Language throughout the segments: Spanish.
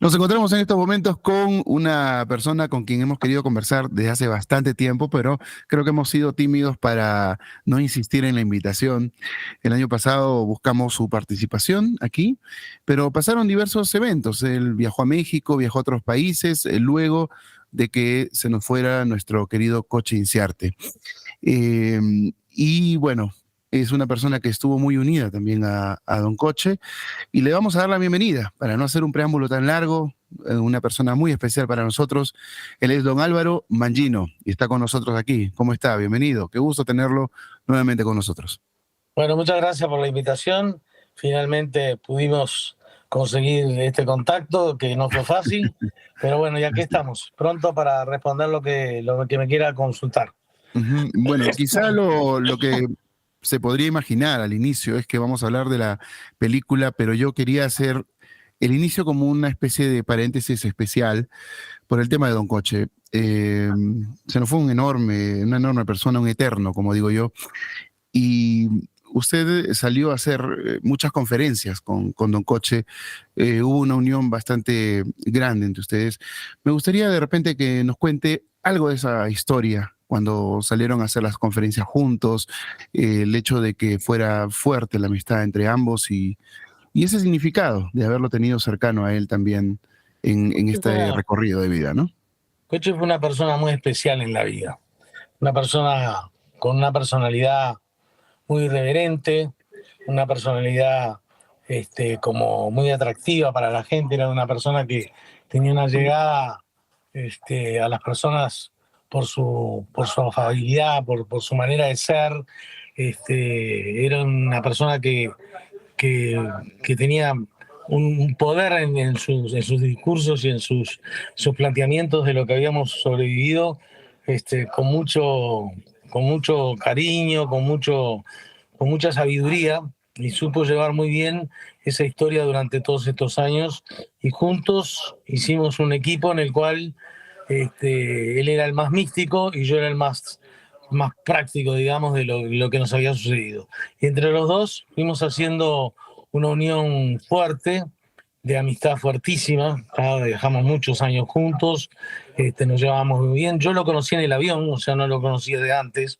Nos encontramos en estos momentos con una persona con quien hemos querido conversar desde hace bastante tiempo, pero creo que hemos sido tímidos para no insistir en la invitación. El año pasado buscamos su participación aquí, pero pasaron diversos eventos. Él viajó a México, viajó a otros países, luego de que se nos fuera nuestro querido Coche Inciarte. Eh, y bueno, es una persona que estuvo muy unida también a Don Coche y le vamos a dar la bienvenida para no hacer un preámbulo tan largo. Una persona muy especial para nosotros. Él es don Álvaro Mangino y está con nosotros aquí. ¿Cómo está? Bienvenido. Qué gusto tenerlo nuevamente con nosotros. Bueno, muchas gracias por la invitación. Finalmente pudimos conseguir este contacto, que no fue fácil, pero bueno, ya aquí estamos, pronto para responder lo que me quiera consultar. Bueno, quizá lo que se podría imaginar al inicio es que vamos a hablar de la película, pero yo quería hacer el inicio como una especie de paréntesis especial por el tema de Don Coche. Se nos fue una enorme persona, un eterno, como digo yo, y usted salió a hacer muchas conferencias con Don Coche. Hubo una unión bastante grande entre ustedes. Me gustaría de repente que nos cuente algo de esa historia cuando salieron a hacer las conferencias juntos, el hecho de que fuera fuerte la amistad entre ambos y ese significado de haberlo tenido cercano a él también en este recorrido de vida, ¿no? Coche fue una persona muy especial en la vida, una persona con una personalidad muy irreverente, una personalidad como muy atractiva para la gente. Era una persona que tenía una llegada a las personas por su afabilidad, por su manera de ser. Era una persona que tenía un poder en sus discursos y en sus planteamientos de lo que habíamos sobrevivido, con mucho cariño, con mucha sabiduría, y supo llevar muy bien esa historia durante todos estos años, y juntos hicimos un equipo en el cual él era el más místico y yo era el más práctico, digamos, de lo que nos había sucedido. Y entre los dos fuimos haciendo una unión fuerte, de amistad fuertísima. Viajamos muchos años juntos, nos llevábamos muy bien. Yo lo conocí en el avión, o sea, no lo conocía de antes,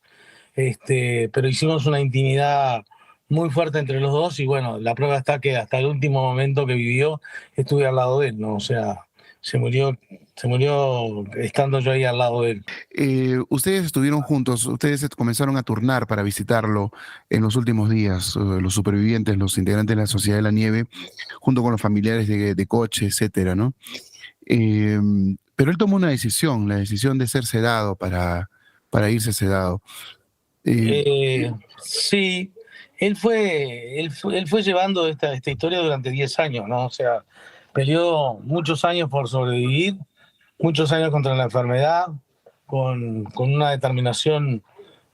pero hicimos una intimidad muy fuerte entre los dos, y bueno, la prueba está que hasta el último momento que vivió estuve al lado de él, ¿no? O sea, se murió estando yo ahí al lado de él. Ustedes estuvieron juntos, ustedes comenzaron a turnar para visitarlo en los últimos días, los supervivientes, los integrantes de la Sociedad de la Nieve, junto con los familiares de Coche, etcétera, ¿no? Eh, pero él tomó una decisión, la decisión de ser sedado para irse sedado. Eh, Sí, él fue llevando esta historia durante 10 años, ¿no? O sea, peleó muchos años por sobrevivir, muchos años contra la enfermedad, con una determinación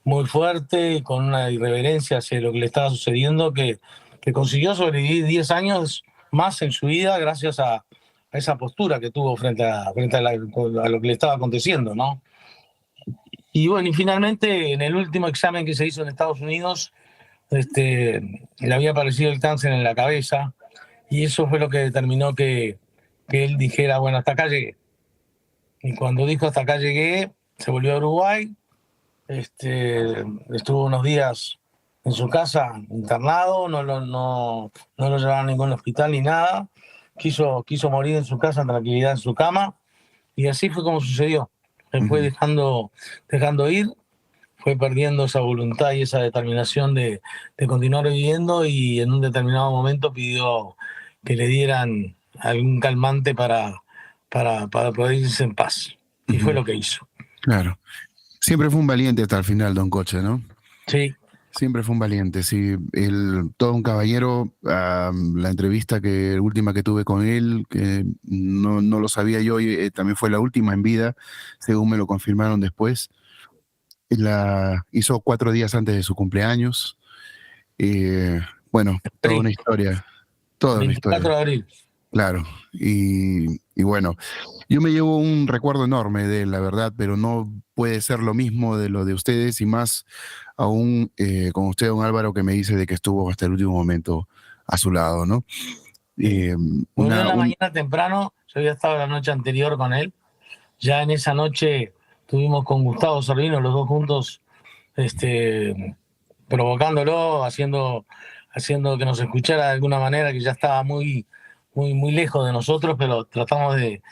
muy fuerte, con una irreverencia hacia lo que le estaba sucediendo, que consiguió sobrevivir 10 años más en su vida gracias a esa postura que tuvo frente a lo que le estaba aconteciendo, ¿no? Y bueno, y finalmente en el último examen que se hizo en Estados Unidos, le había aparecido el cáncer en la cabeza, y eso fue lo que determinó que él dijera, bueno, hasta acá llegué. Y cuando dijo hasta acá llegué, se volvió a Uruguay, estuvo unos días en su casa internado, no lo llevaron a ningún hospital ni nada, quiso morir en su casa en tranquilidad en su cama, y así fue como sucedió. Él fue Ujú. dejando ir, fue perdiendo esa voluntad y esa determinación de continuar viviendo, y en un determinado momento pidió que le dieran algún calmante para poder irse en paz. Y fue Ujú. lo que hizo. Claro. Siempre fue un valiente hasta el final, Don Coche, ¿no? Sí, Siempre fue un valiente, sí. Todo un caballero. La entrevista última que tuve con él, que no lo sabía yo, y también fue la última en vida, según me lo confirmaron después. La hizo 4 días antes de su cumpleaños. Eh, bueno, sí, toda una 24 historia, de abril. claro. Y bueno, yo me llevo un recuerdo enorme de él, la verdad, pero no puede ser lo mismo de lo de ustedes, y más aún con usted, don Álvaro, que me dice de que estuvo hasta el último momento a su lado, ¿no? Volvió en la mañana temprano, yo había estado la noche anterior con él. Ya en esa noche estuvimos con Gustavo Servino, los dos juntos, provocándolo, haciendo que nos escuchara de alguna manera, que ya estaba muy lejos de nosotros, pero tratamos de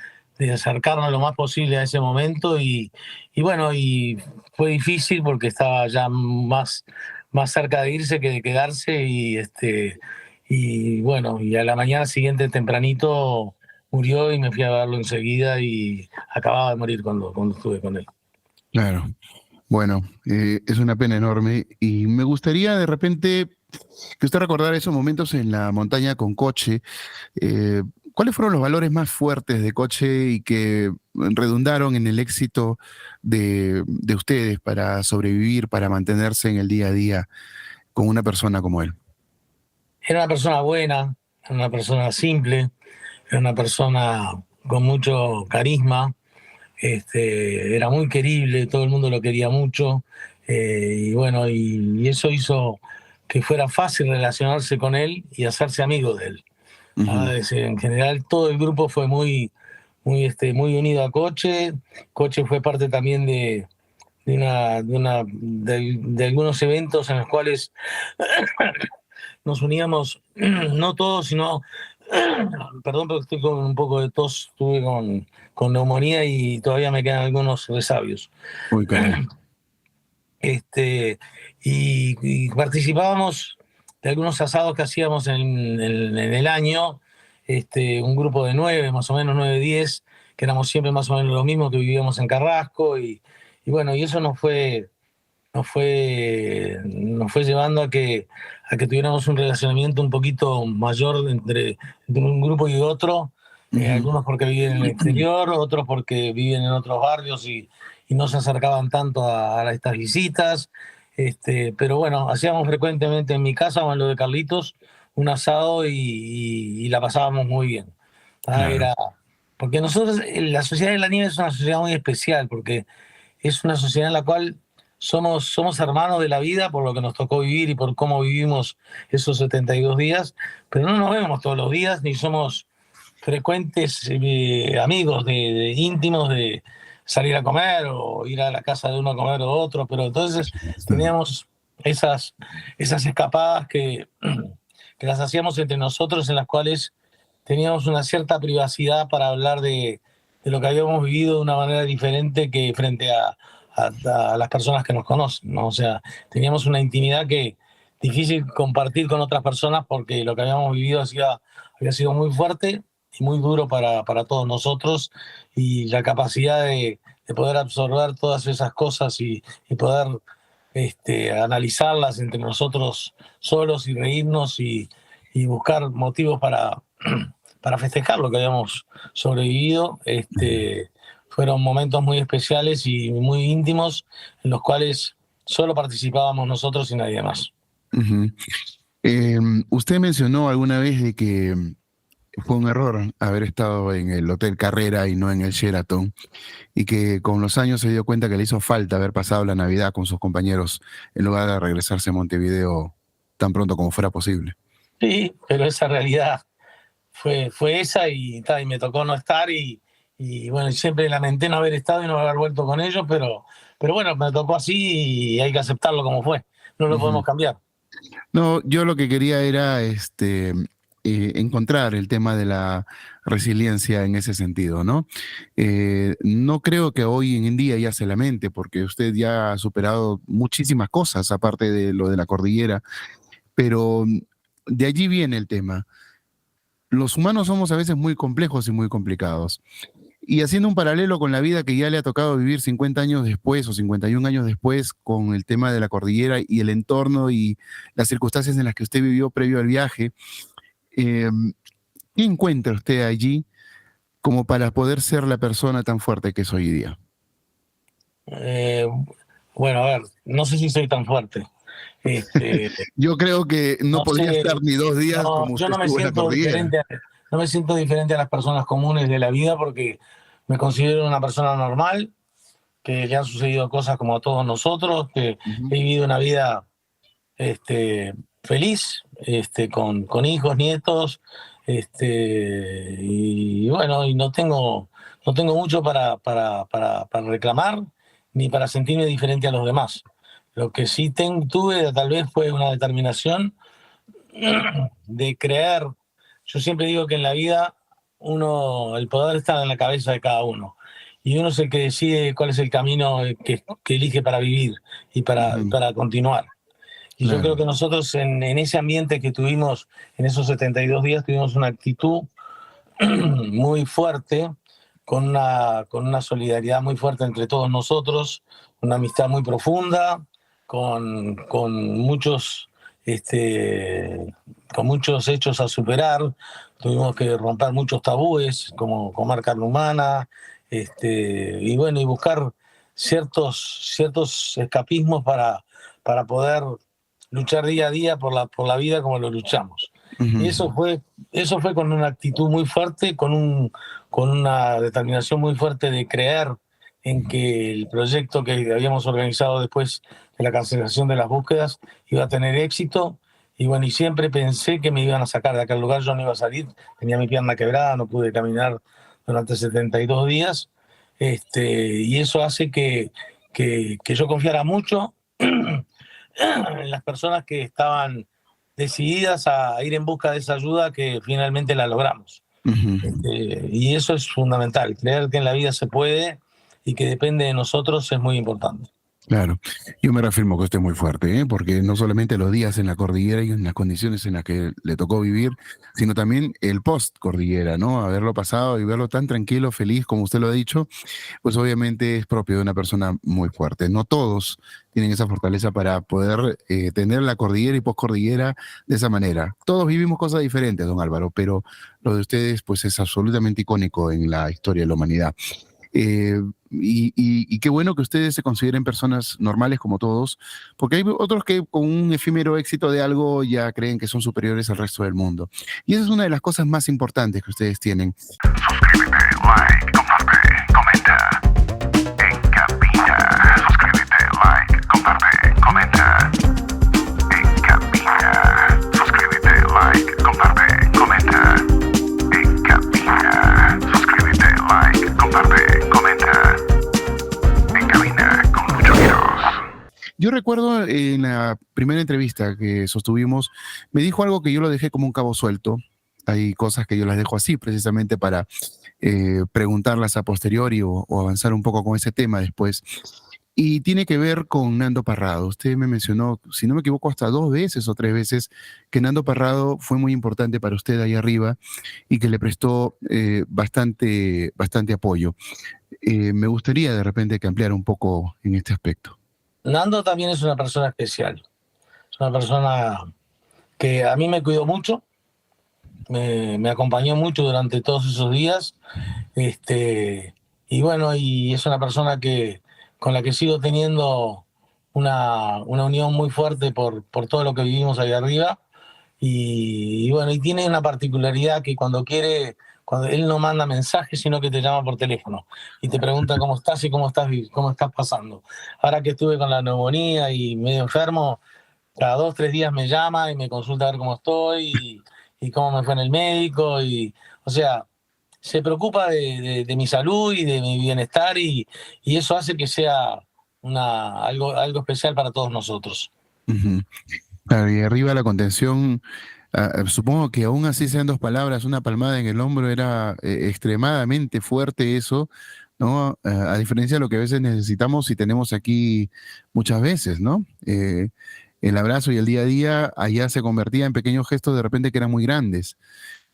acercarnos lo más posible a ese momento y bueno, y fue difícil porque estaba ya más cerca de irse que de quedarse y bueno, y a la mañana siguiente tempranito murió y me fui a verlo enseguida y acababa de morir cuando estuve con él. Claro. Bueno, es una pena enorme y me gustaría de repente que usted recordara esos momentos en la montaña con Coche. Eh, ¿Cuáles fueron los valores más fuertes de Coche y que redundaron en el éxito de ustedes para sobrevivir, para mantenerse en el día a día con una persona como él? Era una persona buena, era una persona simple, era una persona con mucho carisma, era muy querible, todo el mundo lo quería mucho, y bueno, y eso hizo que fuera fácil relacionarse con él y hacerse amigo de él. En general, todo el grupo fue muy unido a Coche. Coche fue parte también de algunos eventos en los cuales nos uníamos, no todos, sino, perdón, pero estoy con un poco de tos, estuve con neumonía y todavía me quedan algunos resabios. Uy, caray. Y participábamos de algunos asados que hacíamos en el año, un grupo de 9, más o menos 9, 10, que éramos siempre más o menos lo mismo, que vivíamos en Carrasco, y bueno, y eso nos fue llevando a que tuviéramos un relacionamiento un poquito mayor entre un grupo y otro, algunos porque viven en el exterior, otros porque viven en otros barrios y no se acercaban tanto a estas visitas, pero bueno, hacíamos frecuentemente en mi casa o en lo de Carlitos un asado y la pasábamos muy bien. Claro. Porque nosotros, la Sociedad de la Nieve es una sociedad muy especial, porque es una sociedad en la cual somos hermanos de la vida por lo que nos tocó vivir y por cómo vivimos esos 72 días, pero no nos vemos todos los días ni somos frecuentes amigos de íntimos de salir a comer o ir a la casa de uno a comer o otro, pero entonces teníamos esas escapadas que las hacíamos entre nosotros, en las cuales teníamos una cierta privacidad para hablar de lo que habíamos vivido de una manera diferente que frente a las personas que nos conocen, ¿no? O sea, teníamos una intimidad que difícil compartir con otras personas porque lo que habíamos vivido había sido muy fuerte y muy duro para todos nosotros, y la capacidad de poder absorber todas esas cosas y poder analizarlas entre nosotros solos y reírnos y buscar motivos para festejar lo que habíamos sobrevivido. Fueron momentos muy especiales y muy íntimos en los cuales solo participábamos nosotros y nadie más. Ujú. Usted mencionó alguna vez de que fue un error haber estado en el Hotel Carrera y no en el Sheraton, y que con los años se dio cuenta que le hizo falta haber pasado la Navidad con sus compañeros en lugar de regresarse a Montevideo tan pronto como fuera posible. Sí, pero esa realidad fue esa y me tocó no estar y bueno, siempre lamenté no haber estado y no haber vuelto con ellos, pero bueno, me tocó así y hay que aceptarlo como fue, no lo podemos cambiar. No, yo lo que quería era encontrar el tema de la resiliencia en ese sentido, ¿no? No creo que hoy en día ya se lamente, porque usted ya ha superado muchísimas cosas, aparte de lo de la cordillera, pero de allí viene el tema. Los humanos somos a veces muy complejos y muy complicados. Y haciendo un paralelo con la vida que ya le ha tocado vivir 50 años después o 51 años después con el tema de la cordillera y el entorno y las circunstancias en las que usted vivió previo al viaje, ¿qué encuentra usted allí como para poder ser la persona tan fuerte que es hoy día? Bueno, a ver, no sé si soy tan fuerte. Yo creo que no No podría sé, estar ni 2 días no, como yo usted estuvo en la cordillera. no me siento diferente a las personas comunes de la vida porque me considero una persona normal, que le han sucedido cosas como a todos nosotros, que he Ujú. vivido una vida feliz, con hijos, nietos, Y bueno, y no tengo mucho para reclamar ni para sentirme diferente a los demás. Lo que sí tuve tal vez fue una determinación de creer. Yo siempre digo que en la vida el poder está en la cabeza de cada uno. Y uno es el que decide cuál es el camino que elige para vivir y para continuar. Y yo creo Claro. que nosotros en ese ambiente que tuvimos, en esos 72 días, tuvimos una actitud muy fuerte, con una solidaridad muy fuerte entre todos nosotros, una amistad muy profunda, con muchos, con muchos hechos a superar. Tuvimos que romper muchos tabúes, como comer carne humana, y bueno, y buscar ciertos escapismos para poder luchar día a día por la vida como lo luchamos. Y Ujú. eso fue con una actitud muy fuerte, con una determinación muy fuerte de creer en que el proyecto que habíamos organizado después de la cancelación de las búsquedas iba a tener éxito. Y bueno, y siempre pensé que me iban a sacar de aquel lugar, yo no iba a salir, tenía mi pierna quebrada, no pude caminar durante 72 días. Y eso hace que yo confiara mucho en las personas que estaban decididas a ir en busca de esa ayuda, que finalmente la logramos. Ujú. Y eso es fundamental, creer que en la vida se puede y que depende de nosotros es muy importante. Claro, yo me reafirmo que usted es muy fuerte, ¿eh? Porque no solamente los días en la cordillera y en las condiciones en las que le tocó vivir, sino también el post-cordillera, ¿no? Haberlo pasado y verlo tan tranquilo, feliz, como usted lo ha dicho, pues obviamente es propio de una persona muy fuerte. No todos tienen esa fortaleza para poder tener la cordillera y post-cordillera de esa manera. Todos vivimos cosas diferentes, don Álvaro, pero lo de ustedes pues es absolutamente icónico en la historia de la humanidad. Eh, y qué bueno que ustedes se consideren personas normales como todos, porque hay otros que con un efímero éxito de algo ya creen que son superiores al resto del mundo. Y esa es una de las cosas más importantes que ustedes tienen. Suscríbete, like, comparte, comenta. En cabina. Suscríbete, like, comparte, comenta. En cabina. Suscríbete, like, comparte, comenta. En cabina. Suscríbete, like, comparte, comenta. En cabina con Lucho Quiroz. Yo recuerdo en la primera entrevista que sostuvimos, me dijo algo que yo lo dejé como un cabo suelto. Hay cosas que yo las dejo así precisamente para preguntarlas a posteriori o avanzar un poco con ese tema después. Y tiene que ver con Nando Parrado. Usted me mencionó, si no me equivoco, hasta 2 veces o 3 veces que Nando Parrado fue muy importante para usted ahí arriba y que le prestó bastante apoyo. Me gustaría de repente que ampliara un poco en este aspecto. Nando también es una persona especial, es una persona que a mí me cuidó mucho, me acompañó mucho durante todos esos días. Y bueno, y es una persona con la que sigo teniendo una unión muy fuerte por todo lo que vivimos ahí arriba. Y bueno, y tiene una particularidad que cuando quiere, cuando él no manda mensajes, sino que te llama por teléfono y te pregunta cómo estás y cómo estás pasando. Ahora que estuve con la neumonía y medio enfermo, cada 2, 3 días me llama y me consulta a ver cómo estoy y cómo me fue en el médico. O sea, se preocupa de mi salud y de mi bienestar, y eso hace que sea algo especial para todos nosotros. Ujú. Claro, y arriba la contención, supongo que aún así sean 2 palabras, una palmada en el hombro era extremadamente fuerte eso, ¿no? A diferencia de lo que a veces necesitamos y tenemos aquí muchas veces, ¿no? El abrazo y el día a día allá se convertía en pequeños gestos de repente que eran muy grandes.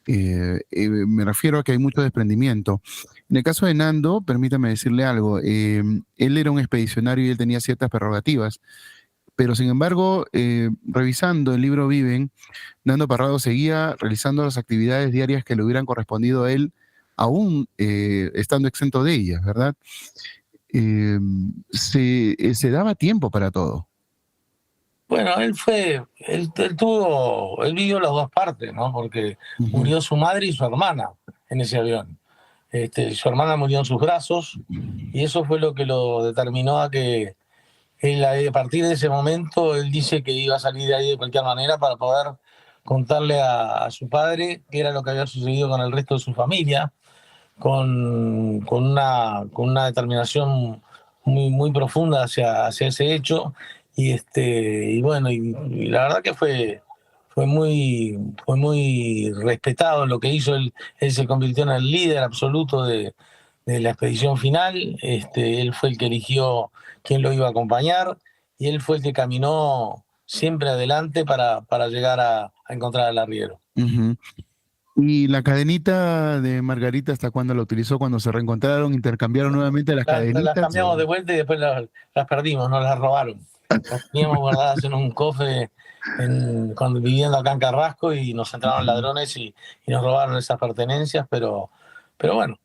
Me refiero a que hay mucho desprendimiento. En el caso de Nando, permítame decirle algo, él era un expedicionario y él tenía ciertas prerrogativas, pero sin embargo, revisando el libro Viven, Nando Parrado seguía realizando las actividades diarias que le hubieran correspondido a él, aún estando exento de ellas, ¿verdad? Eh, se daba tiempo para todo. Bueno, él vivió las dos partes, ¿no? Porque Ujú. murió su madre y su hermana en ese avión. Su hermana murió en sus brazos, y eso fue lo que lo determinó a que él, a partir de ese momento, él dice que iba a salir de ahí de cualquier manera para poder contarle a su padre qué era lo que había sucedido con el resto de su familia, con una determinación muy profunda hacia ese hecho. Y bueno, y la verdad que fue muy respetado en lo que hizo. Él se convirtió en el líder absoluto de la expedición final. Él fue el que eligió quién lo iba a acompañar y él fue el que caminó siempre adelante para llegar a encontrar al arriero. Ujú. ¿Y la cadenita de Margarita hasta cuándo la utilizó? ¿Cuando se reencontraron, intercambiaron nuevamente las Las cadenitas? cambiamos de vuelta y después las perdimos, nos las robaron. Las teníamos guardadas en un cofre cuando viviendo acá en Carrasco y nos entraron ladrones y nos robaron esas pertenencias, pero bueno,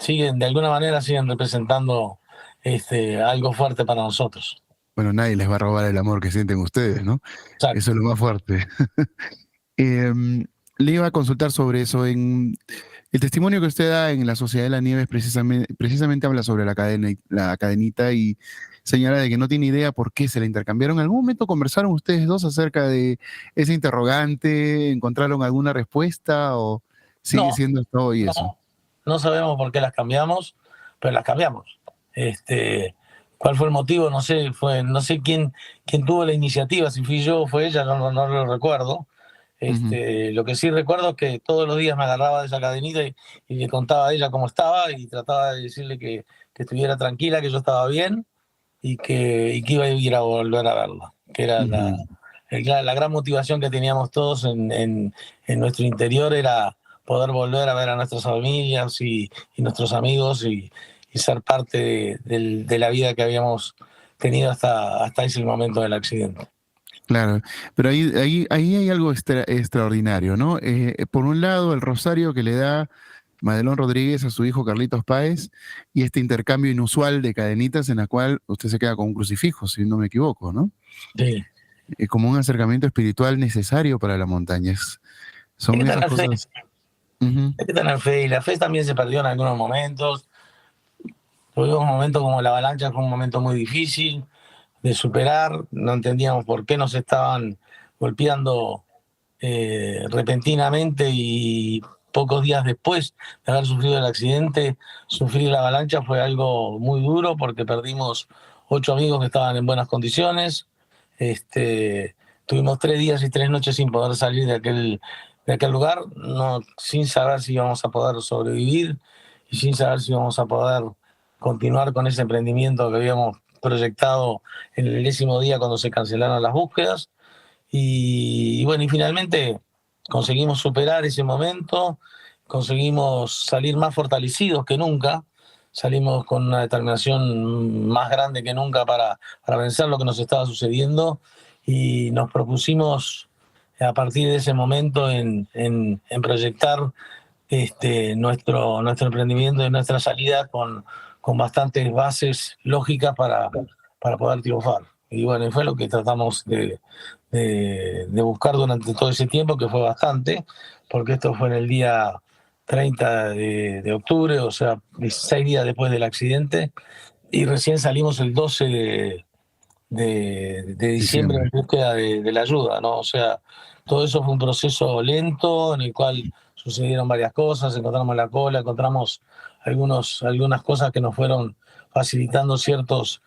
de alguna manera siguen representando algo fuerte para nosotros. Bueno, nadie les va a robar el amor que sienten ustedes, ¿no? Exacto. Eso es lo más fuerte. Em, Le iba a consultar sobre eso. En el testimonio que usted da en La Sociedad de la Nieve precisamente habla sobre la cadenita y señala de que no tiene idea por qué se la intercambiaron. ¿En algún momento conversaron ustedes dos acerca de ese interrogante? ¿Encontraron alguna respuesta o sigue No, siendo hasta hoy eso? no sabemos por qué las cambiamos, pero las cambiamos. ¿Cuál fue el motivo? No sé, no sé quién tuvo la iniciativa, si fui yo o fue ella, no lo recuerdo. Lo que sí recuerdo es que todos los días me agarraba de esa cadenita y le contaba a ella cómo estaba y trataba de decirle que estuviera tranquila, que yo estaba bien y que iba a ir a volver a verla, que era Ujú. la gran motivación que teníamos todos en nuestro interior, era poder volver a ver a nuestras familias y nuestros amigos y ser parte de la vida que habíamos tenido hasta ese momento del accidente. Claro, pero ahí hay algo extraordinario, ¿no? Por un lado, el rosario que le da Madelón Rodríguez a su hijo Carlitos Páez y este intercambio inusual de cadenitas en la cual usted se queda con un crucifijo, si no me equivoco, ¿no? Sí. Como un acercamiento espiritual necesario para las montañas. Hay que Son esas tener fe, cosas. Ujú. hay que tener fe, y la fe también se perdió en algunos momentos. Tuvimos un momento como la avalancha, fue un momento muy difícil de superar, no entendíamos por qué nos estaban golpeando repentinamente y pocos días después de haber sufrido el accidente, sufrir la avalancha fue algo muy duro porque perdimos 8 amigos que estaban en buenas condiciones. Tuvimos 3 días y 3 noches sin poder salir de aquel lugar, no, sin saber si íbamos a poder sobrevivir y sin saber si íbamos a poder continuar con ese emprendimiento que habíamos proyectado en el 10º día cuando se cancelaron las búsquedas. Y bueno, y finalmente conseguimos superar ese momento, conseguimos salir más fortalecidos que nunca, salimos con una determinación más grande que nunca para vencer lo que nos estaba sucediendo y nos propusimos a partir de ese momento en proyectar nuestro emprendimiento y nuestra salida con bastantes bases lógicas para poder triunfar. Y bueno, y fue lo que tratamos de buscar durante todo ese tiempo, que fue bastante, porque esto fue en el día 30 de octubre, o sea, 16 días después del accidente, y recién salimos el 12 de diciembre en búsqueda de la ayuda, ¿no? O sea, todo eso fue un proceso lento en el cual sucedieron varias cosas, encontramos la cola, encontramos algunas cosas que nos fueron facilitando ciertos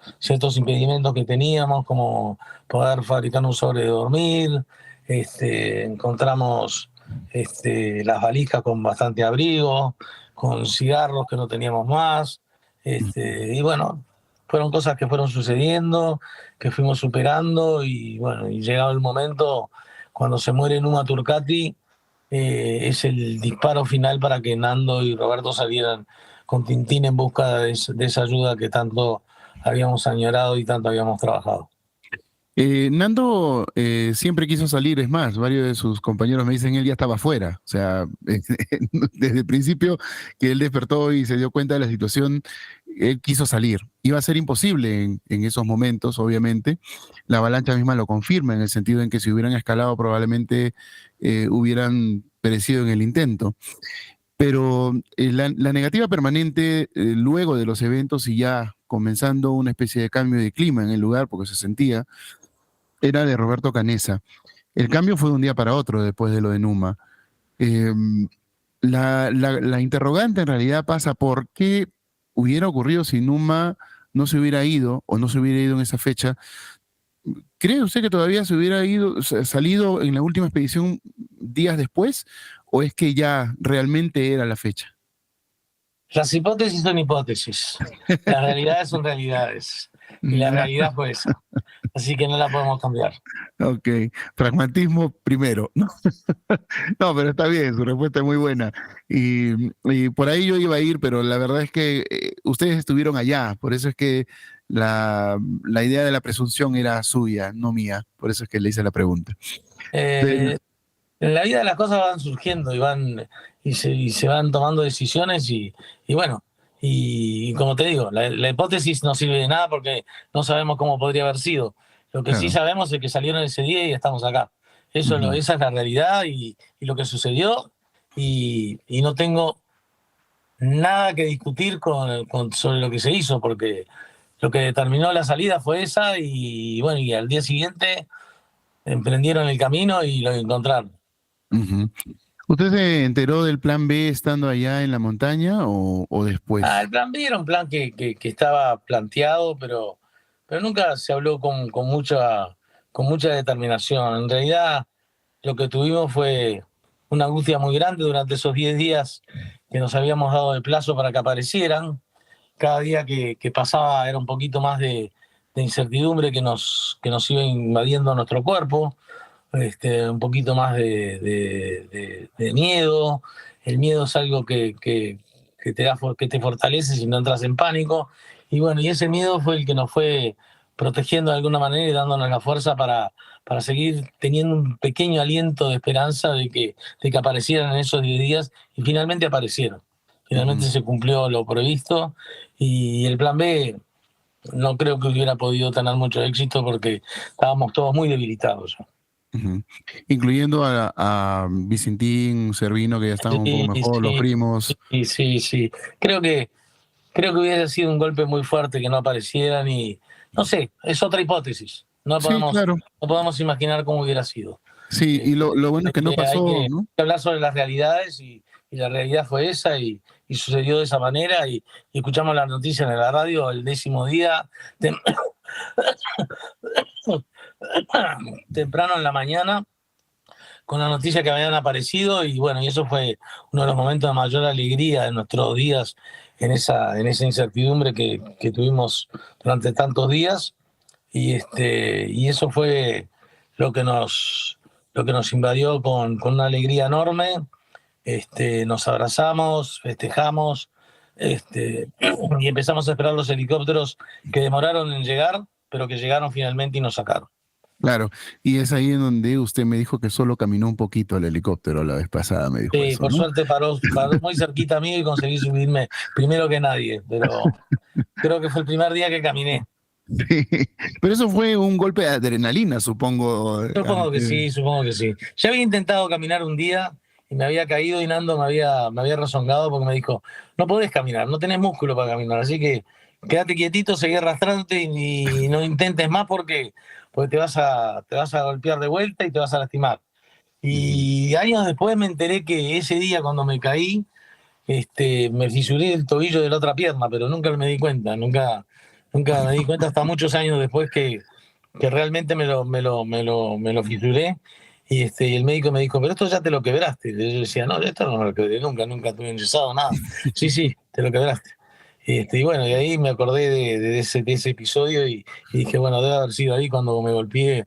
impedimentos que teníamos, como poder fabricar un sobre de dormir, encontramos las valijas con bastante abrigo, con cigarros que no teníamos más, y bueno, fueron cosas que fueron sucediendo, que fuimos superando y bueno, y llegado el momento, cuando se muere Numa Turcati, es el disparo final para que Nando y Roberto salieran con Tintín en busca de esa ayuda que tanto habíamos añorado y tanto habíamos trabajado. Nando siempre quiso salir, es más, varios de sus compañeros me dicen él ya estaba afuera, o sea, desde el principio que él despertó y se dio cuenta de la situación, él quiso salir. Iba a ser imposible en esos momentos, obviamente. La avalancha misma lo confirma, en el sentido en que si hubieran escalado probablemente hubieran perecido en el intento. Pero la negativa permanente, luego de los eventos y ya comenzando una especie de cambio de clima en el lugar, porque se sentía, era de Roberto Canessa. el cambio fue de un día para otro después de lo de Numa. Eh, la interrogante en realidad pasa por qué hubiera ocurrido si Numa no se hubiera ido o no se hubiera ido en esa fecha. ¿Cree usted que todavía se hubiera salido en la última expedición días después o es que ya realmente era la fecha? Las hipótesis son hipótesis, las realidades son realidades, y la realidad fue esa, así que no la podemos cambiar. Ok, pragmatismo primero, ¿no? No, pero está bien, su respuesta es muy buena. Y por ahí yo iba a ir, pero la verdad es que ustedes estuvieron allá, por eso es que la idea de la presunción era suya, no mía, por eso es que le hice la pregunta. En la vida las cosas van surgiendo y se van tomando decisiones y bueno, y como te digo, la hipótesis no sirve de nada porque no sabemos cómo podría haber sido. Lo que sí Claro. sabemos es que salieron ese día y estamos acá. Ujú. Esa es la realidad y lo que sucedió y no tengo nada que discutir sobre lo que se hizo porque lo que determinó la salida fue esa y bueno, y al día siguiente emprendieron el camino y lo encontraron. Ujú. ¿Usted se enteró del plan B estando allá en la montaña o después? El plan B era un plan que estaba planteado, pero nunca se habló con mucha determinación. En realidad, lo que tuvimos fue una angustia muy grande durante esos 10 días que nos habíamos dado de plazo para que aparecieran. Cada día que pasaba era un poquito más de incertidumbre que nos iba invadiendo nuestro cuerpo, un poquito más de miedo. El miedo es algo que te fortalece si no entras en pánico. Y bueno, y ese miedo fue el que nos fue protegiendo de alguna manera y dándonos la fuerza para seguir teniendo un pequeño aliento de esperanza de que aparecieran en esos 10 días y finalmente aparecieron. Finalmente Ujú, se cumplió lo previsto y el plan B no creo que hubiera podido tener mucho éxito porque estábamos todos muy debilitados. ujú. Incluyendo a Vicentín, Servino, que ya estaban un poco Sí, mejor, los sí, primos. sí, sí, sí. Creo que hubiese sido un golpe muy fuerte que no aparecieran y no sé, es otra hipótesis. No Sí, podemos, claro. no podemos imaginar cómo hubiera sido. Sí, y lo bueno es que no Hay pasó, que ¿no? hablar sobre las realidades y la realidad fue esa y sucedió de esa manera y escuchamos las noticias en la radio el 10.º día, temprano en la mañana con la noticia que habían aparecido y bueno, y eso fue uno de los momentos de mayor alegría de nuestros días en esa incertidumbre que tuvimos durante tantos días y eso fue lo que nos invadió con una alegría enorme. Nos abrazamos, festejamos, y empezamos a esperar los helicópteros que demoraron en llegar, pero que llegaron finalmente y nos sacaron. Claro. Y es ahí en donde usted me dijo que solo caminó un poquito el helicóptero la vez pasada, me dijo Sí, eso, por ¿no? suerte paró muy cerquita mío y conseguí subirme primero que nadie, pero creo que fue el primer día que caminé. Sí. Pero eso fue un golpe de adrenalina, supongo. Supongo que sí, supongo que sí. Ya había intentado caminar un día y me había caído y Nando me había rezongado porque me dijo, no podés caminar, no tenés músculo para caminar, así que quédate quietito, seguí arrastrándote y no intentes más porque te vas a golpear de vuelta y te vas a lastimar. Ujú, Y años después me enteré que ese día cuando me caí, me fisuré el tobillo de la otra pierna, pero nunca me di cuenta, nunca me di cuenta hasta muchos años después que realmente me lo fisuré. Y el médico me dijo, pero esto ya te lo quebraste. Y yo decía, no, esto no me lo quebré nunca tuve enyesado, nada. Sí, sí, te lo quebraste. Y bueno, y ahí me acordé de ese episodio y dije, bueno, debe haber sido ahí cuando me golpeé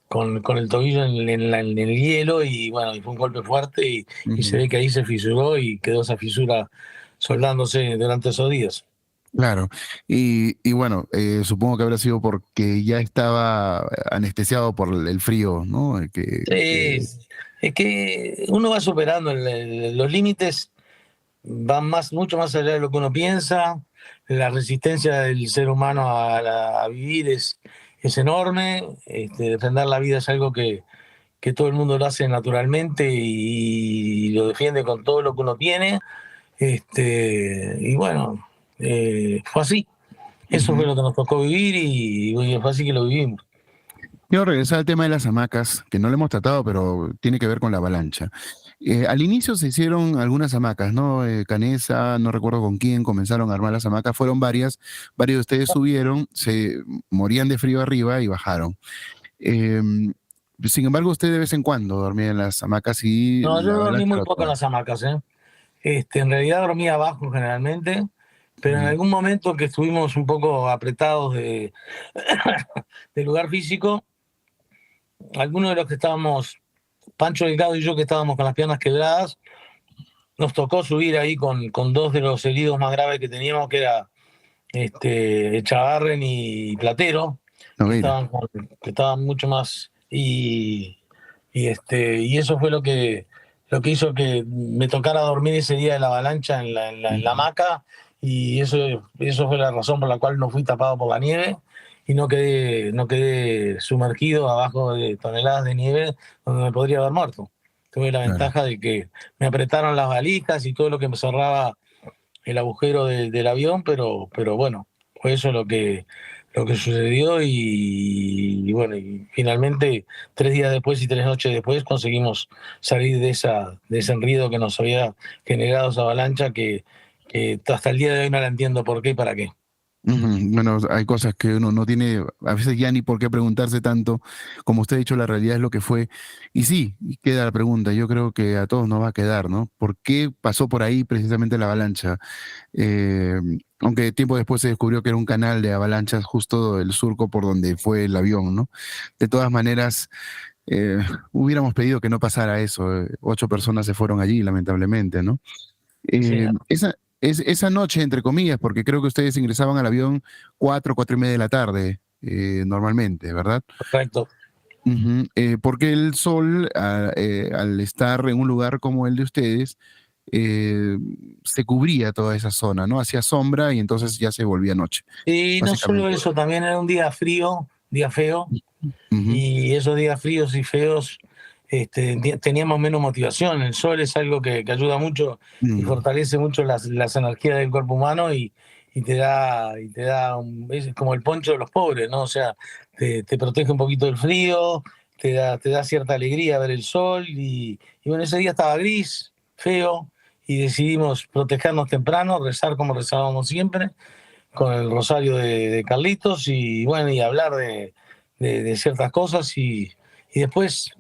con el tobillo en el hielo y bueno, y fue un golpe fuerte y se ujú. ve que ahí se fisuró y quedó esa fisura soldándose durante esos días. Claro. Y bueno, supongo que habrá sido porque ya estaba anestesiado por el frío, ¿no? Sí, es que uno va superando los límites, van mucho más allá de lo que uno piensa, la resistencia del ser humano a vivir es enorme, defender la vida es algo que todo el mundo lo hace naturalmente y lo defiende con todo lo que uno tiene. Y bueno, fue así. Eso fue Ujú. lo que nos tocó vivir y fue así que lo vivimos. Quiero regresar al tema de las hamacas, que no lo hemos tratado, pero tiene que ver con la avalancha. Al inicio se hicieron algunas hamacas, ¿no? Canesa, no recuerdo con quién, comenzaron a armar las hamacas, fueron varios de ustedes subieron, se morían de frío arriba y bajaron. Eh, Sin embargo, usted de vez en cuando dormía en las hamacas y No, yo la dormí avalancha muy lo poco en tomaba. las hamacas, ¿eh? En realidad dormía abajo generalmente, pero en Ujú. algún momento que estuvimos un poco apretados de lugar físico, algunos de los que estábamos, Pancho Delgado y yo, que estábamos con las piernas quebradas, nos tocó subir ahí con dos de los heridos más graves que teníamos, que era Echavarren y Platero, que Nogueira. estaban mucho más. Y eso fue lo que hizo que me tocara dormir ese día de la avalancha en la hamaca, y eso fue la razón por la cual no fui tapado por la nieve y no quedé sumergido abajo de toneladas de nieve donde me podría haber muerto. Tuve la Claro. ventaja de que me apretaron las valijas y todo lo que me cerraba el agujero del avión, pero bueno, fue eso lo que sucedió, y bueno, y finalmente 3 días después y 3 noches después conseguimos salir de ese enredo que nos había generado esa avalancha, que hasta el día de hoy no la entiendo por qué y para qué. Ujú. Bueno, hay cosas que uno no tiene, a veces ya ni por qué preguntarse tanto. Como usted ha dicho, la realidad es lo que fue. Y sí, y queda la pregunta. Yo creo que a todos nos va a quedar, ¿no? ¿Por qué pasó por ahí precisamente la avalancha? Eh, Aunque tiempo después se descubrió que era un canal de avalanchas justo el surco por donde fue el avión, ¿no? De todas maneras, eh, hubiéramos pedido que no pasara eso. 8 personas se fueron allí, lamentablemente, ¿no? Sí, Esa noche, entre comillas, porque creo que ustedes ingresaban al avión 4, 4:30 de la tarde, normalmente, ¿verdad? correcto. Ujú. Porque el sol, al estar en un lugar como el de ustedes, eh, se cubría toda esa zona, ¿no? Hacía sombra y entonces ya se volvía noche, Y no solo básicamente. eso, también era un día frío, día feo. Ujú. Y esos días fríos y feos, teníamos menos motivación. El sol es algo que ayuda mucho y Mm. fortalece mucho las energías del cuerpo humano, es como el poncho de los pobres, ¿no? O sea, te protege un poquito del frío, te da cierta alegría ver el sol, y bueno, ese día estaba gris, feo, y decidimos protegernos temprano, rezar como rezábamos siempre, con el rosario de Carlitos, y bueno, y hablar de ciertas cosas, y después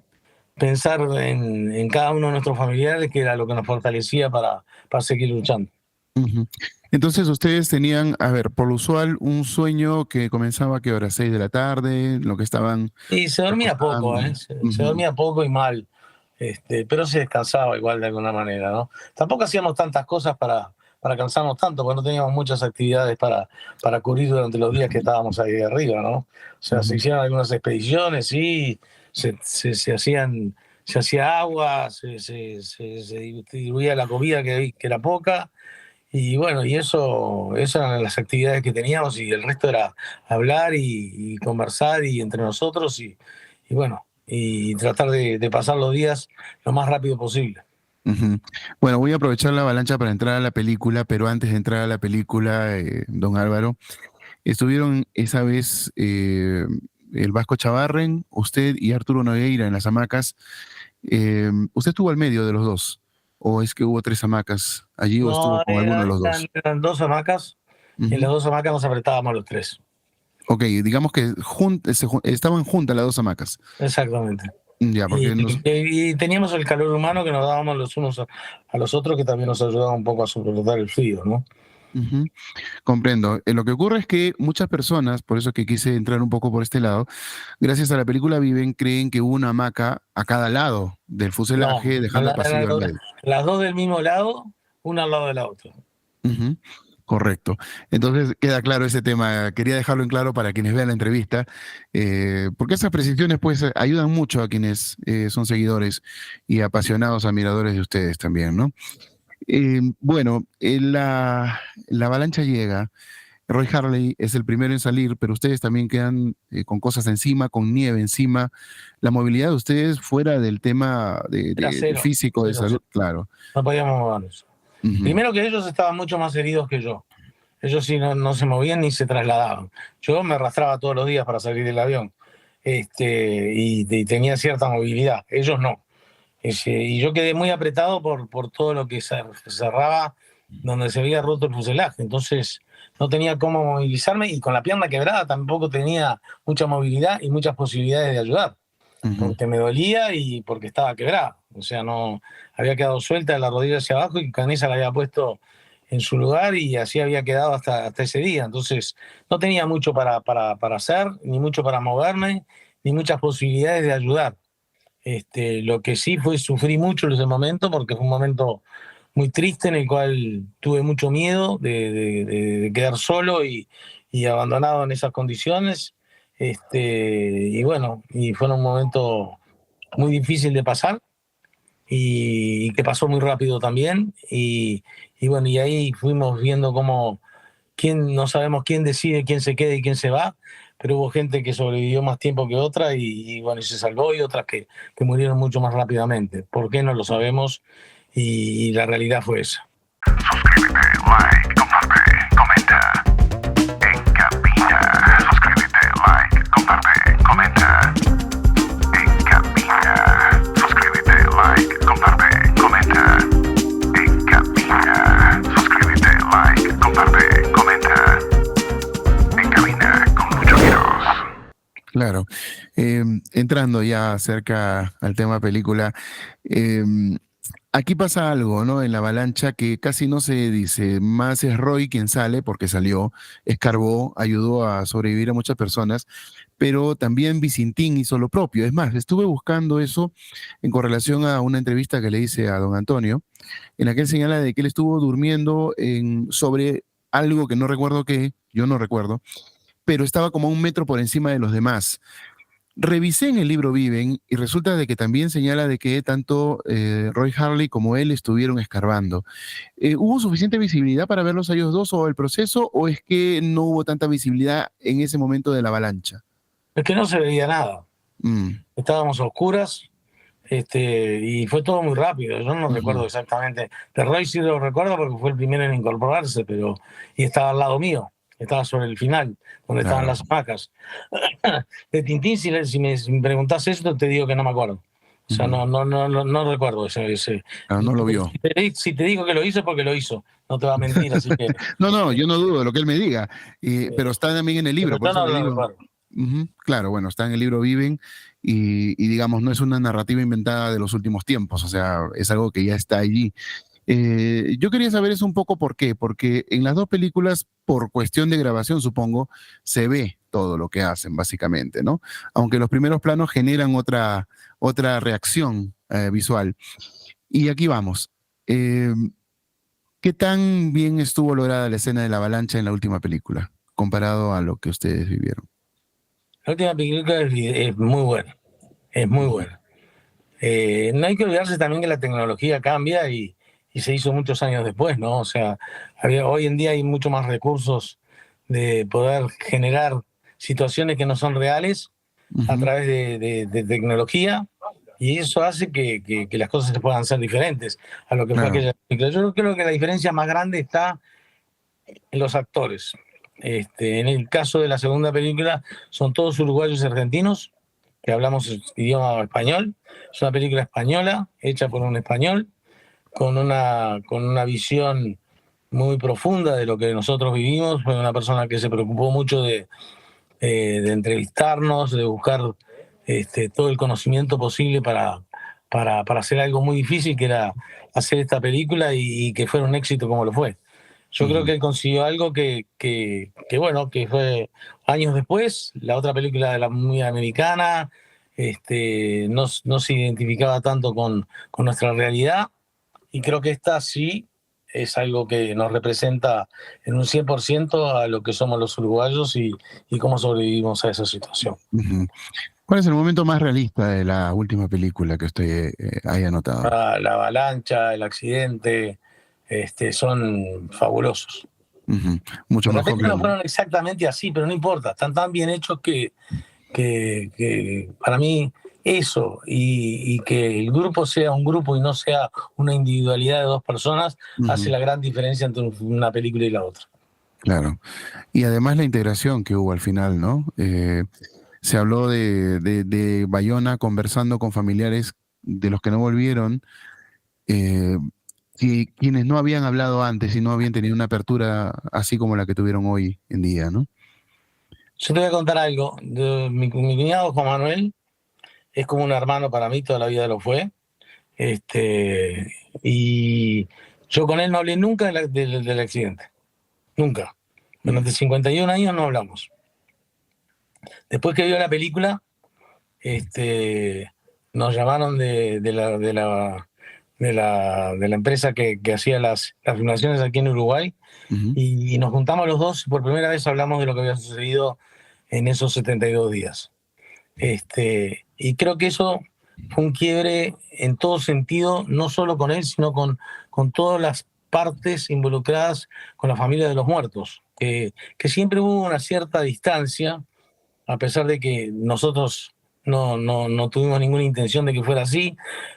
pensar en cada uno de nuestros familiares, que era lo que nos fortalecía para seguir luchando. Ujú. Entonces ustedes tenían, a ver, por lo usual, un sueño que comenzaba a qué hora, 6 de la tarde, lo que estaban Y se dormía poco, recostando. ¿eh? Se Ujú. dormía poco y mal, pero se descansaba igual de alguna manera, ¿no? Tampoco hacíamos tantas cosas para cansarnos tanto, porque no teníamos muchas actividades para cubrir durante los días que estábamos ahí arriba, ¿no? O sea, se Ujú. hicieron algunas expediciones, sí, se hacía agua, se distribuía la comida que era poca, y bueno, y eso eran las actividades que teníamos, y el resto era hablar y conversar y entre nosotros, y bueno, y tratar de pasar los días lo más rápido posible. Ujú. Bueno, voy a aprovechar la avalancha para entrar a la película, pero antes de entrar a la película, don Álvaro, estuvieron esa vez el Vasco Chavarren, usted y Arturo Nogueira en las hamacas. ¿Usted estuvo al medio de los dos? ¿O es que hubo 3 hamacas allí o estuvo No, con alguno de los dos? eran dos hamacas, y en las Ujú. dos hamacas nos apretábamos los tres. Ok, digamos que estaban juntas las 2 hamacas. Exactamente. Ya, Y, porque nos... y teníamos el calor humano que nos dábamos los unos a los otros, que también nos ayudaba un poco a soportar el frío, ¿no? Ujú. Comprendo. Lo que ocurre es que muchas personas, por eso que quise entrar un poco por este lado, gracias a la película Viven, creen que hubo una hamaca a cada lado del No, fuselaje, dejando el eran pasillo al medio. las dos del mismo lado, una al lado de la otra. Ujú. Correcto. Entonces queda claro ese tema. Quería dejarlo en claro para quienes vean la entrevista, porque esas precisiones pues ayudan mucho a quienes son seguidores y apasionados admiradores de ustedes también, ¿no? Bueno, la avalancha llega. Roy Harley es el primero en salir, pero ustedes también quedan con cosas encima, con nieve encima. La movilidad de ustedes fuera del tema Era de cero, físico, de cero, salud, cero. claro. No podíamos movernos. Ujú. Primero que ellos estaban mucho más heridos que yo. Ellos sí no se movían ni se trasladaban. Yo me arrastraba todos los días para salir del avión. y tenía cierta movilidad. Ellos no. Y yo quedé muy apretado por todo lo que se cerraba, donde se había roto el fuselaje. Entonces no tenía cómo movilizarme y con la pierna quebrada tampoco tenía mucha movilidad y muchas posibilidades de ayudar, porque me dolía y porque estaba quebrada. O sea, no había quedado suelta de la rodilla hacia abajo y Canesa la había puesto en su lugar y así había quedado hasta ese día. Entonces no tenía mucho para hacer, ni mucho para moverme, ni muchas posibilidades de ayudar. Lo que sí fue sufrí mucho en ese momento porque fue un momento muy triste en el cual tuve mucho miedo de quedar solo y abandonado en esas condiciones. Y bueno, y fue un momento muy difícil de pasar y que pasó muy rápido también. Y bueno, y ahí fuimos viendo cómo no sabemos quién decide quién se queda y quién se va, pero hubo gente que sobrevivió más tiempo que otra y bueno, y se salvó y otras que murieron mucho más rápidamente. ¿Por qué? No lo sabemos y la realidad fue esa. Suscríbete, like, comparte, comenta. En cabina. Suscríbete, like, comparte, comenta. En cabina. Suscríbete, like, comparte, comenta. En cabina. Suscríbete, like, comparte, comenta. En cabina con muchos giros. Claro. Entrando ya cerca al tema película, aquí pasa algo, ¿no? En la avalancha que casi no se dice, más es Roy quien sale porque salió, escarbó, ayudó a sobrevivir a muchas personas, pero también Vicintín hizo lo propio. Es más, estuve buscando eso en correlación a una entrevista que le hice a don Antonio, en la que él señala de que él estuvo durmiendo sobre algo que no recuerdo qué, yo no recuerdo, pero estaba como a 1 metro por encima de los demás. Revisé en el libro Viven y resulta de que también señala de que tanto Roy Harley como él estuvieron escarbando. ¿Hubo suficiente visibilidad para verlos a ellos dos o el proceso o es que no hubo tanta visibilidad en ese momento de la avalancha? Es que no se veía nada. Mm. Estábamos a oscuras y fue todo muy rápido. Yo no recuerdo exactamente. De Roy sí lo recuerdo porque fue el primero en incorporarse, y estaba al lado mío. Estaba sobre el final, donde estaban las hamacas. De Tintín, si me preguntás esto, te digo que no me acuerdo. O sea, no recuerdo ese. No lo vio. Si te digo que lo hizo, es porque lo hizo. No te va a mentir, así que. No, yo no dudo de lo que él me diga, pero está también en el libro. Por eso no le lo digo. recuerdo. Claro, bueno, está en el libro Viven y digamos, no es una narrativa inventada de los últimos tiempos, o sea, es algo que ya está allí. Yo quería saber eso un poco por qué, porque en las dos películas, por cuestión de grabación, supongo, se ve todo lo que hacen, básicamente, ¿no? Aunque los primeros planos generan otra reacción visual. Y aquí vamos. ¿Qué tan bien estuvo lograda la escena de la avalancha en la última película, comparado a lo que ustedes vivieron? La última película es muy buena. Es muy buena. No hay que olvidarse también que la tecnología cambia y se hizo muchos años después, ¿no? O sea, hoy en día hay mucho más recursos de poder generar situaciones que no son reales a través de tecnología y eso hace que las cosas se puedan hacer diferentes a lo que fue aquella película. Yo creo que la diferencia más grande está en los actores. En el caso de la segunda película son todos uruguayos y argentinos que hablamos idioma español. Es una película española, hecha por un español, con una visión muy profunda de lo que nosotros vivimos. Fue una persona que se preocupó mucho de entrevistarnos, de buscar todo el conocimiento posible para hacer algo muy difícil, que era hacer esta película y que fuera un éxito como lo fue. Yo creo que él consiguió algo que fue años después. La otra película, la muy americana, no se identificaba tanto con nuestra realidad, y creo que esta sí es algo que nos representa en un 100% a lo que somos los uruguayos y cómo sobrevivimos a esa situación. ¿Cuál es el momento más realista de la última película que usted haya notado? La avalancha, el accidente, son fabulosos. Mucho De mejor. repente no fueron exactamente así, pero no importa, están tan bien hechos que para mí eso y que el grupo sea un grupo y no sea una individualidad de dos personas hace la gran diferencia entre una película y la otra. Claro. Y además la integración que hubo al final, ¿no? se habló de Bayona conversando con familiares de los que no volvieron, eh, quienes no habían hablado antes y no habían tenido una apertura así como la que tuvieron hoy en día, ¿no? Yo te voy a contar algo. Mi cuñado Juan Manuel es como un hermano para mí, toda la vida lo fue. Y yo con él no hablé nunca del accidente. Nunca. Durante 51 años no hablamos. Después que vio la película, nos llamaron de la empresa que hacía las filmaciones aquí en Uruguay, Ujú. y nos juntamos los dos y por primera vez hablamos de lo que había sucedido en esos 72 días. Y creo que eso fue un quiebre en todo sentido, no solo con él, sino con todas las partes involucradas, con la familia de los muertos, que siempre hubo una cierta distancia, a pesar de que nosotros no tuvimos ninguna intención de que fuera así,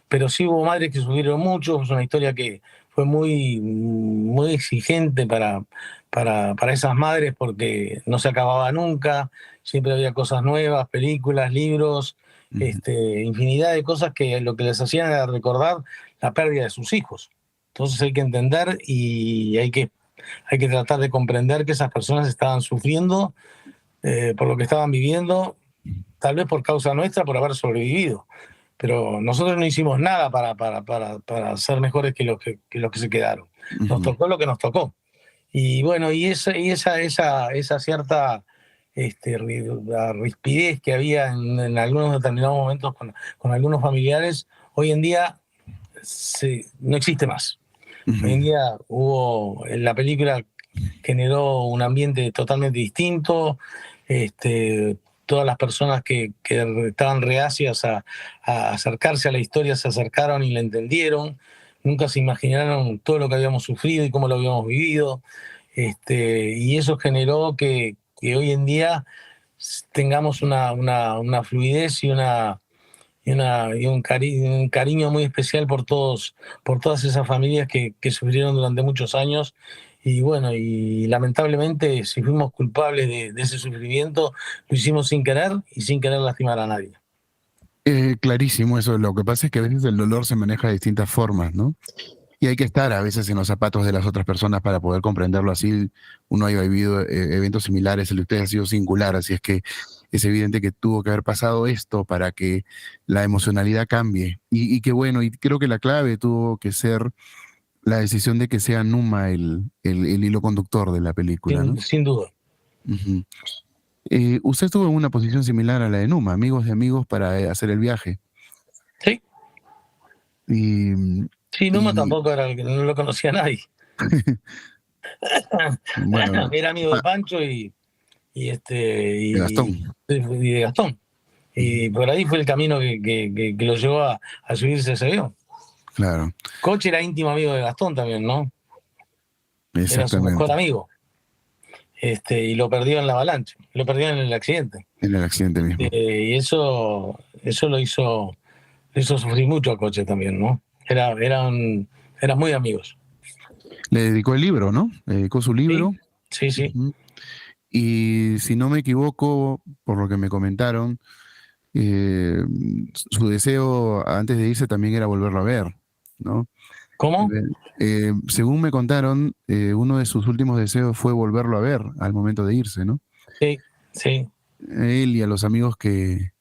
pero sí hubo madres que sufrieron mucho. Es una historia que fue muy exigente para esas madres, porque no se acababa nunca, siempre había cosas nuevas, películas, libros, Ujú. infinidad de cosas que lo que les hacían era recordar la pérdida de sus hijos. Entonces hay que entender y hay que tratar de comprender que esas personas estaban sufriendo por lo que estaban viviendo, tal vez por causa nuestra, por haber sobrevivido. Pero nosotros no hicimos nada para ser mejores que los que se quedaron. Nos Ujú. tocó lo que nos tocó. Y bueno, esa cierta la rispidez que había en algunos determinados momentos con algunos familiares, hoy en día no existe más. Hoy en Ujú. día la película generó un ambiente totalmente distinto. Todas las personas que estaban reacias a acercarse a la historia se acercaron y la entendieron. Nunca se imaginaron todo lo que habíamos sufrido y cómo lo habíamos vivido. Y eso generó que hoy en día tengamos una fluidez y un cariño muy especial por todas esas familias que sufrieron durante muchos años. Y bueno, y lamentablemente, si fuimos culpables de ese sufrimiento, lo hicimos sin querer y sin querer lastimar a nadie. Clarísimo eso. Lo que pasa es que a veces el dolor se maneja de distintas formas, ¿no? Y hay que estar a veces en los zapatos de las otras personas para poder comprenderlo. Así uno haya vivido eventos similares, el de ustedes ha sido singular, así es que es evidente que tuvo que haber pasado esto para que la emocionalidad cambie. Y qué bueno, y creo que la clave tuvo que ser la decisión de que sea Numa el hilo conductor de la película, ¿no? Sin duda. Ujú. Usted estuvo en una posición similar a la de Numa, amigos de amigos para hacer el viaje. Sí, Y, sí, Numa y tampoco no lo conocía a nadie. bueno, Era amigo de Pancho de Gastón. y de Gastón. Y por ahí fue el camino que lo llevó a subirse a ese avión. Claro, Coche era íntimo amigo de Gastón también, ¿no? Era su mejor exactamente, amigo. Y lo perdió en la avalancha, lo perdió en el accidente. en el accidente mismo. Y eso lo hizo sufrir mucho a Coche también, ¿no? Eran muy amigos. Le dedicó el libro, ¿no? Le dedicó su Sí, libro. sí, sí. Ujú. Y si no me equivoco, por lo que me comentaron, eh, su deseo antes de irse también era volverlo a ver, ¿no? ¿Cómo? Según me contaron, uno de sus últimos deseos fue volverlo a ver al momento de irse, ¿no? Sí, sí. A él y a los amigos que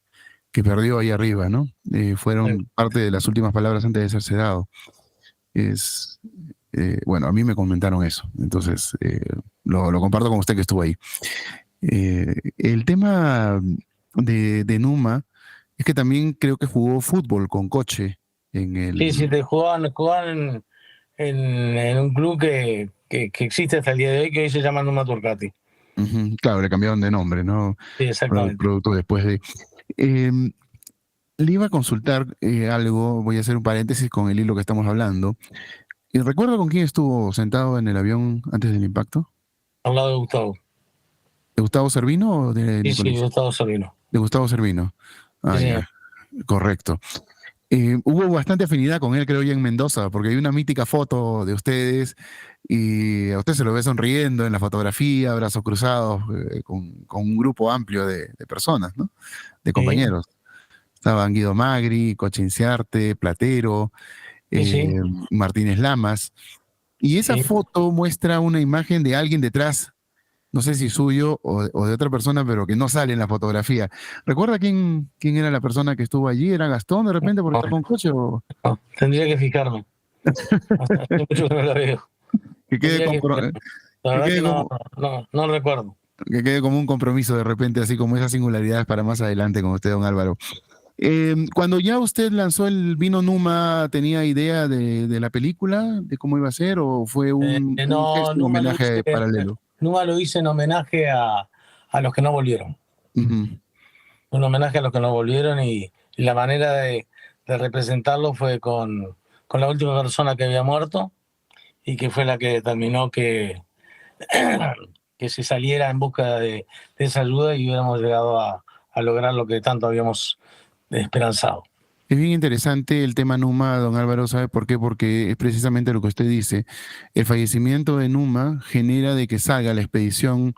perdió ahí arriba, ¿no? Fueron parte de las últimas palabras antes de ser sedado. Es, bueno, a mí me comentaron eso, entonces lo comparto con usted que estuvo ahí. El tema de Numa es que también creo que jugó fútbol con Coche en Sí, sí, el... jugaban en un club que existe hasta el día de hoy, que hoy se llama Numa Turcati. Ujú, claro, le cambiaron de nombre, ¿no? Sí, exactamente. Producto después de... Eh, le iba a consultar algo, voy a hacer un paréntesis con el hilo que estamos hablando. ¿Y recuerda con quién estuvo sentado en el avión antes del impacto? Al lado de Gustavo. ¿De Gustavo Servino o de Sí, sí, Nicolás? Gustavo Sabino. De Gustavo Servino. Sí, Ah, señor. ya, correcto. Hubo bastante afinidad con él, creo yo, en Mendoza, porque hay una mítica foto de ustedes y a usted se lo ve sonriendo en la fotografía, brazos cruzados, con un grupo amplio de personas, ¿no? De Sí, compañeros. Estaban Guido Magri, Cochinciarte, Platero, sí, sí, eh, Martínez Lamas. Y esa sí. foto muestra una imagen de alguien detrás, no sé si suyo o de otra persona, pero que no sale en la fotografía. ¿Recuerda quién era la persona que estuvo allí? ¿Era Gastón de repente por estar No, con coche? O no, tendría que fijarme. Hace mucho que no la veo. que quede, Tendría que compro- fijarme. La que verdad que quede no, como, no recuerdo. que quede como un compromiso de repente, así como esas singularidades para más adelante con usted, don Álvaro. Cuando ya usted lanzó el vino Numa, ¿tenía idea de la película, de cómo iba a ser, o fue un No, gesto, un homenaje paralelo? Numa lo hice en homenaje a los que no volvieron. Ujú. Un homenaje a los que no volvieron y la manera de representarlo fue con la última persona que había muerto y que fue la que determinó que se saliera en busca de esa ayuda y hubiéramos llegado a lograr lo que tanto habíamos esperanzado. Es bien interesante el tema Numa, don Álvaro, ¿sabe por qué? Porque es precisamente lo que usted dice. El fallecimiento de Numa genera de que salga la expedición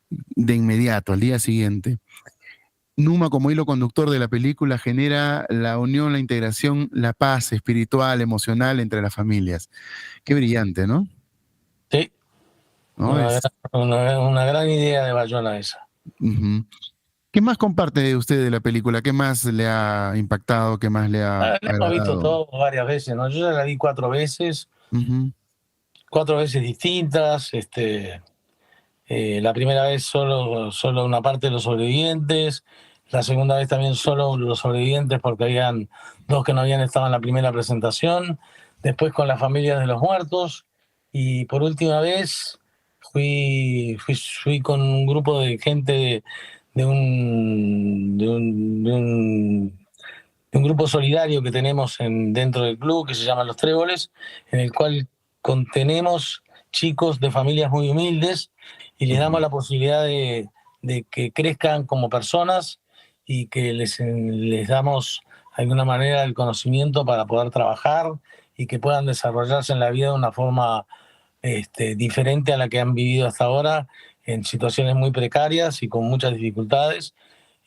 de inmediato, al día siguiente. Numa, como hilo conductor de la película, genera la unión, la integración, la paz espiritual, emocional entre las familias. Qué brillante, ¿no? Sí, ¿No? una gran idea de Bayona esa. Ujú. ¿Qué más comparte usted de la película? ¿Qué más le ha impactado? ¿Qué más le ha La hemos visto agradado? todo varias veces, ¿no? Yo ya la vi Ujú, cuatro veces distintas. La primera vez solo una parte de los sobrevivientes, la segunda vez también solo los sobrevivientes porque habían dos que no habían estado en la primera presentación, después con las familias de los muertos y por última vez fui con un grupo de gente de un grupo solidario que tenemos dentro del club que se llama Los Tréboles, en el cual contenemos chicos de familias muy humildes y les damos ujú. la posibilidad de que crezcan como personas y que les damos de alguna manera el conocimiento para poder trabajar y que puedan desarrollarse en la vida de una forma diferente a la que han vivido hasta ahora, en situaciones muy precarias y con muchas dificultades.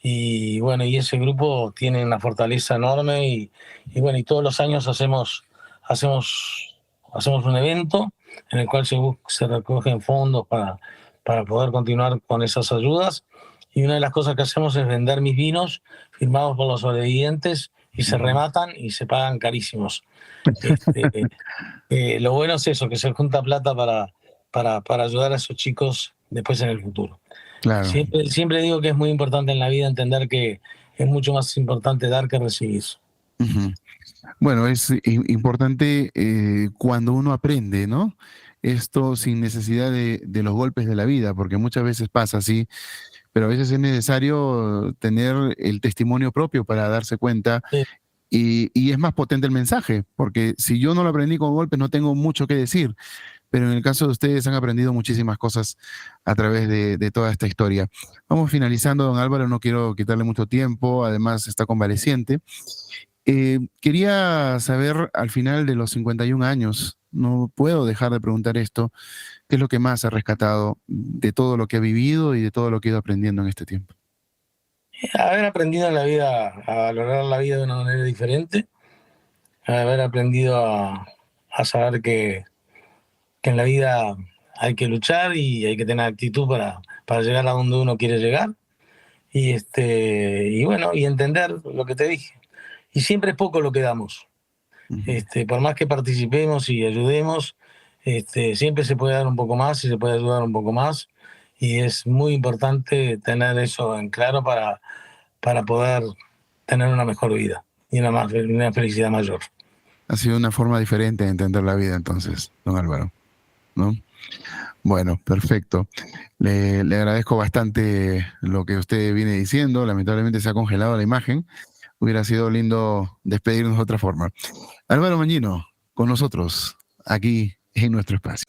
Y bueno, y ese grupo tiene una fortaleza enorme y bueno, y todos los años hacemos un evento en el cual se recogen fondos para poder continuar con esas ayudas. Y una de las cosas que hacemos es vender mis vinos firmados por los sobrevivientes y se Ujú. rematan y se pagan carísimos. Este, lo bueno es eso, que se junta plata para ayudar a esos chicos después en el futuro. Claro. Siempre digo que es muy importante en la vida entender que es mucho más importante dar que recibir. Ujú. Bueno, es importante cuando uno aprende, ¿no? Esto sin necesidad de los golpes de la vida, porque muchas veces pasa así, pero a veces es necesario tener el testimonio propio para darse cuenta Sí, y es más potente el mensaje, porque si yo no lo aprendí con golpes no tengo mucho que decir, pero en el caso de ustedes han aprendido muchísimas cosas a través de toda esta historia. Vamos finalizando, don Álvaro, no quiero quitarle mucho tiempo, además está convaleciente. Quería saber al final de los 51 años, no puedo dejar de preguntar esto, ¿qué es lo que más ha rescatado de todo lo que ha vivido y de todo lo que ha ido aprendiendo en este tiempo? haber aprendido en la vida a valorar la vida de una manera diferente, haber aprendido a saber que en la vida hay que luchar y hay que tener actitud para llegar a donde uno quiere llegar y bueno, y entender lo que te dije. Y siempre es poco lo que damos. Ujú. Por más que participemos y ayudemos, siempre se puede dar un poco más y se puede ayudar un poco más. Y es muy importante tener eso en claro para poder tener una mejor vida y una felicidad mayor. Ha sido una forma diferente de entender la vida entonces, don Álvaro, ¿no? Bueno, perfecto. Le agradezco bastante lo que usted viene diciendo. Lamentablemente se ha congelado la imagen. Hubiera sido lindo despedirnos de otra forma. Álvaro Mañino, con nosotros, aquí en nuestro espacio.